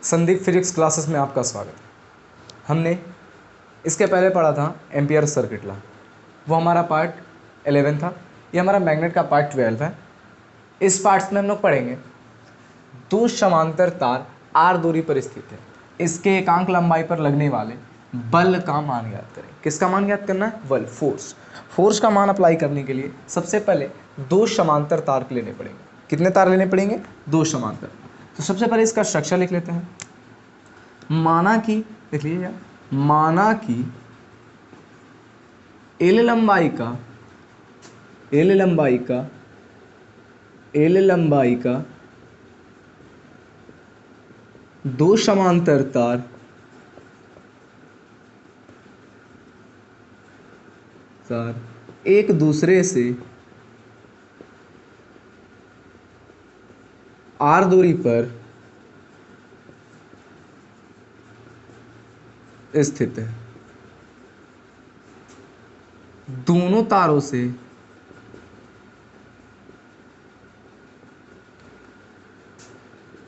Sandeep physics classes में आपका स्वागत है। हमने इसके पहले पढ़ा था एम्पियर सर्किट लॉ, वो हमारा पार्ट 11 था। ये हमारा मैग्नेट का पार्ट 12 है। इस पार्ट्स में हम लोग पढ़ेंगे दो समांतर तार आर दूरी पर स्थित है, इसके एकांक लंबाई पर लगने वाले बल का मान ज्ञात करें। किसका मान ज्ञात करना है? बल, फोर्स। फोर्स का मान अप्लाई करने के लिए सबसे पहले दो समांतर तार लेने पड़ेंगे। कितने तार लेने पड़ेंगे? दो समांतर। तो सबसे पहले इसका स्ट्रक्चर लिख लेते हैं। माना कि, देख लीजिए, माना कि एल लंबाई का दो समांतर तार एक दूसरे से आर दूरी पर स्थित है। दोनों तारों से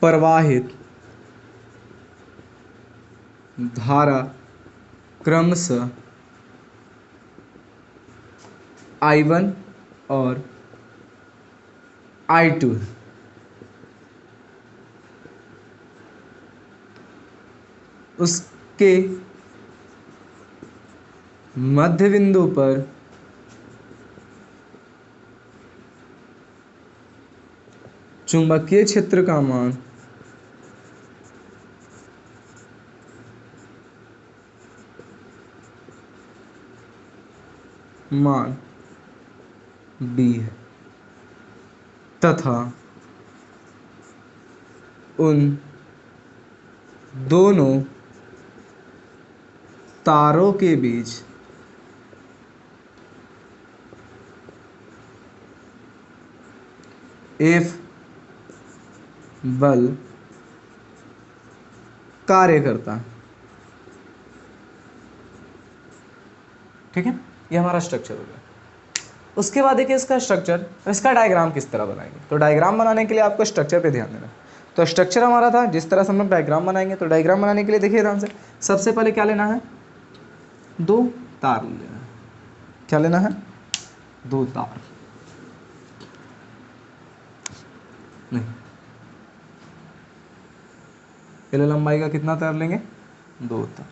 प्रवाहित धारा क्रमशः I1 और I2 है। उसके मध्य बिंदु पर चुंबकीय क्षेत्र का मान B है तथा उन दोनों तारों के बीच F बल कार्य करता है। ठीक है, ये हमारा स्ट्रक्चर हो गया। उसके बाद देखिए इसका स्ट्रक्चर, इसका डायग्राम किस तरह बनाएंगे। तो डायग्राम बनाने के लिए आपको स्ट्रक्चर पे ध्यान देना। तो स्ट्रक्चर हमारा था, जिस तरह से हम लोग डायग्राम बनाएंगे। तो डायग्राम बनाने के लिए देखिए ध्यान से, सबसे पहले क्या लेना है? दो तार लेना है। क्या लेना है? दो तार। नहीं, पहले लंबाई का कितना तार लेंगे? दो तार।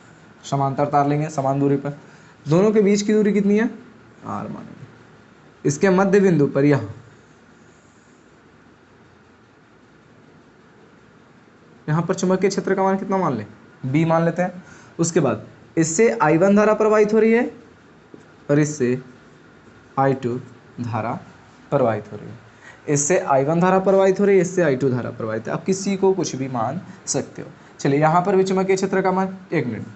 समांतर तार लेंगे समान दूरी पर। दोनों के बीच की दूरी कितनी है? आर मानेंगे। इसके मध्य बिंदु पर यहां पर चुंबकीय क्षेत्र का मान कितना मान ले? बी मान लेते हैं। उसके बाद इससे I1 धारा प्रवाहित हो रही है और इससे I2 धारा प्रवाहित हो रही है। इससे I1 धारा प्रवाहित हो रही है, इससे I2 धारा प्रवाहित है। आप किसी को कुछ भी मान सकते हो। चलिए यहाँ पर भी चुंबकीय क्षेत्र का मान, एक मिनट,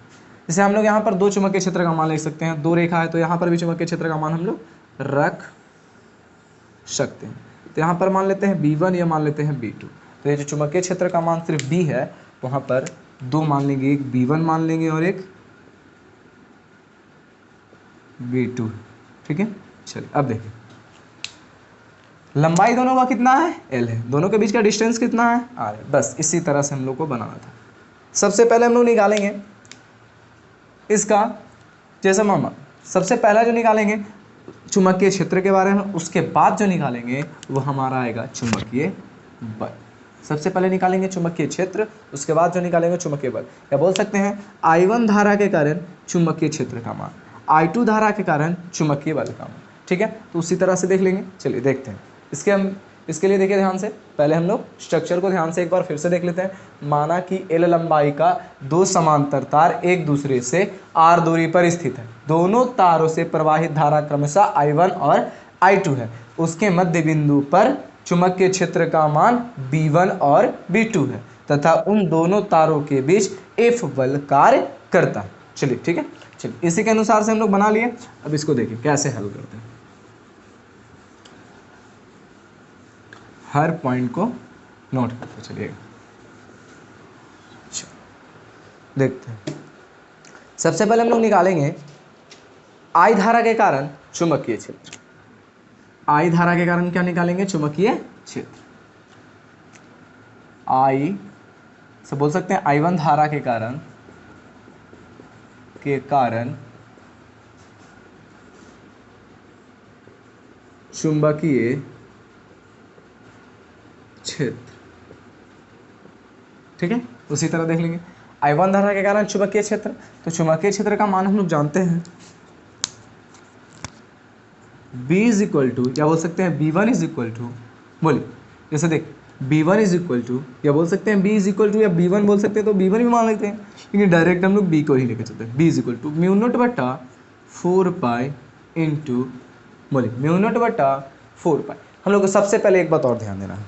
जैसे हम लोग यहाँ पर दो चुंबकीय क्षेत्र का मान लिख सकते हैं। दो रेखा है तो यहाँ पर भी चुंबकीय क्षेत्र का मान हम लोग रख सकते हैं। तो यहाँ पर मान लेते हैं B1, या मान लेते हैं B2। तो ये जो चुंबकीय क्षेत्र का मान सिर्फ B है, वहाँ पर दो मान लेंगे, एक B1 मान लेंगे और एक B2। ठीक है, चलिए अब देखिए, लंबाई दोनों का कितना है? L है। दोनों के बीच का डिस्टेंस कितना है? R है। बस इसी तरह से हम लोग को बनाना था। सबसे पहले हम लोग निकालेंगे इसका, जैसे मामा, सबसे पहला जो निकालेंगे चुंबकीय क्षेत्र के बारे में, उसके बाद जो निकालेंगे वो हमारा आएगा चुंबकीय बल। सबसे पहले निकालेंगे चुंबकीय क्षेत्र, उसके बाद जो निकालेंगे चुंबकीय बल। या बोल सकते हैं I1 धारा के कारण चुंबकीय क्षेत्र का मान, I2 धारा के कारण चुंबकीय बल का मान। ठीक है, तो उसी तरह से देख लेंगे। चलिए देखते हैं। इसके लिए देखिए ध्यान से, पहले हम लोग स्ट्रक्चर को ध्यान से एक बार फिर से देख लेते हैं। माना कि L लंबाई का दो समांतर तार एक दूसरे से R दूरी पर स्थित है। दोनों तारों से प्रवाहित धारा क्रमशः I1 और I2 है। उसके मध्य बिंदु पर चुंबकीय क्षेत्र का मान B1 और B2 है तथा उन दोनों तारों के बीच F बल कार्य करता है। चलिए ठीक है, चलिए इसी के अनुसार से हम लोग बना लिए। अब इसको देखिए कैसे हल करते हैं। हर पॉइंट को नोट करते चलिएगा। देखते हैं, सबसे पहले हम लोग निकालेंगे I धारा के कारण चुंबकीय क्षेत्र। I धारा के कारण क्या निकालेंगे? चुंबकीय क्षेत्र। I से बोल सकते हैं I1 धारा के कारण चुंबकीय क्षेत्र। ठीक है, उसी तरह देख लेंगे I1 धारा के कारण चुंबकीय क्षेत्र। तो चुंबकीय क्षेत्र का मान हम लोग जानते हैं, B इज इक्वल टू, या बोल सकते हैं B1 इज इक्वल टू, बोलिए जैसे देख B1 इज इक्वल टू, या बोल सकते हैं B इज इक्वल टू, या B1 बोल सकते हैं तो B1 भी मान लेते हैं, लेकिन डायरेक्ट हम लोग B को ही लेकर चलते हैं। B is equal to mu naught बटा 4 पाई इंटू, बोलिए म्यू नॉट बटा 4 पाई। हम लोग को सबसे पहले एक बात और ध्यान देना है,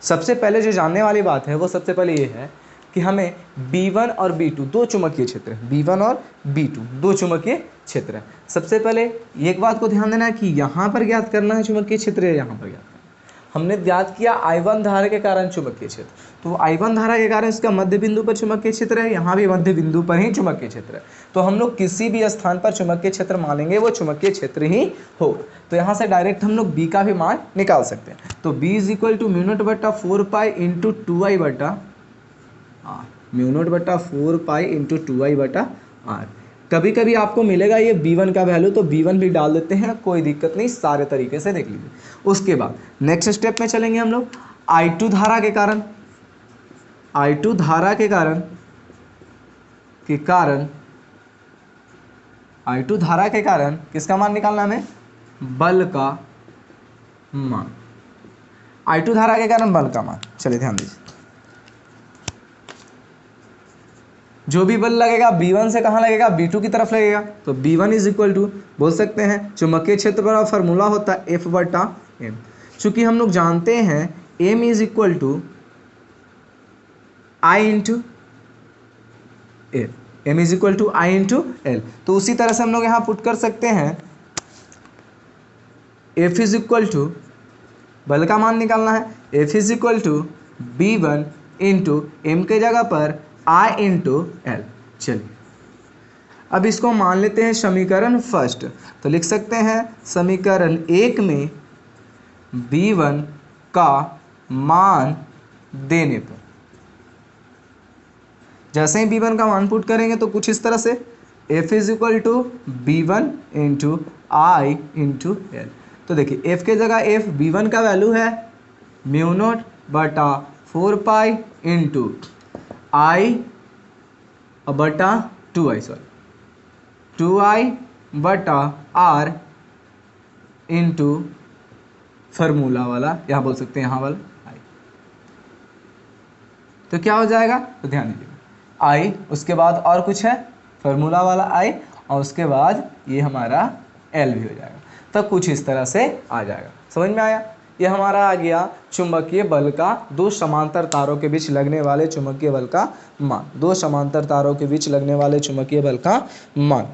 सबसे पहले जो जानने वाली बात है वो सबसे पहले ये है कि हमें B1 और B2 दो चुंबकीय क्षेत्र है, B1 और B2 दो चुंबकीय क्षेत्र है। सबसे पहले एक बात को ध्यान देना है कि यहाँ पर ज्ञात करना है चुंबकीय क्षेत्र है, यहाँ पर ज्ञात करना। हमने ज्ञात किया I1 धारा के कारण चुंबकीय क्षेत्र, तो I1 धारा के कारण इसका मध्य बिंदु पर चुंबकीय क्षेत्र है, यहाँ भी मध्य बिंदु पर ही चुंबकीय क्षेत्र है। तो हम लोग किसी भी स्थान पर चुंबकीय क्षेत्र मानेंगे वो चुंबकीय क्षेत्र ही होगा। तो यहाँ से डायरेक्ट हम लोग B का भी मान निकाल सकते हैं। तो B is equal to mu naught बटा 4 पाई इंटू 2I बटा आर, म्यू नॉट बटा 4 पाई इंटू 2I बटा आर। कभी कभी आपको मिलेगा ये B1 का वैल्यू, तो B1 भी डाल देते हैं, कोई दिक्कत नहीं, सारे तरीके से देख लीजिए। उसके बाद नेक्स्ट स्टेप में चलेंगे हम लोग, I2 धारा के कारण, I2 धारा के कारण I2 धारा के कारण किसका मान निकालना हमें, बल का मान। I2 धारा के कारण बल का मान, चलिए ध्यान दीजिए, जो भी बल लगेगा B1 से कहाँ लगेगा, B2 की तरफ लगेगा। तो B1 इज इक्वल टू, बोल सकते हैं चुंबकीय क्षेत्र का फॉर्मूला होता है F बटा M। चूंकि हम लोग जानते हैं M is equal to I into L, M is equal to I into L। तो उसी तरह से हम लोग यहाँ पुट कर सकते हैं F इज इक्वल टू, बल का मान निकालना है, F is equal to B1 into M के जगह पर I इंटू L। चलिए अब इसको मान लेते हैं समीकरण फर्स्ट, तो लिख सकते हैं समीकरण 1 में B1 का मान देने पर, जैसे ही B1 का मान पुट करेंगे तो कुछ इस तरह से F is equal to B1 into I into L। तो देखिए F के जगह F B1 का वैल्यू है म्यू नॉट बटा 4 पाई इंटू I बटा 2I, सॉरी 2I बटा R इंटू फार्मूला वाला, यहाँ बोल सकते हैं यहाँ वाला I। तो क्या हो जाएगा, तो ध्यान दीजिएगा I, उसके बाद और कुछ है फार्मूला वाला I, और उसके बाद ये हमारा L भी हो जाएगा। तो कुछ इस तरह से आ जाएगा, समझ में आया। ये हमारा आ गया चुंबकीय बल का दो समांतर तारों के बीच लगने वाले चुंबकीय बल का मान, दो समांतर तारों के बीच लगने वाले चुंबकीय बल का मान।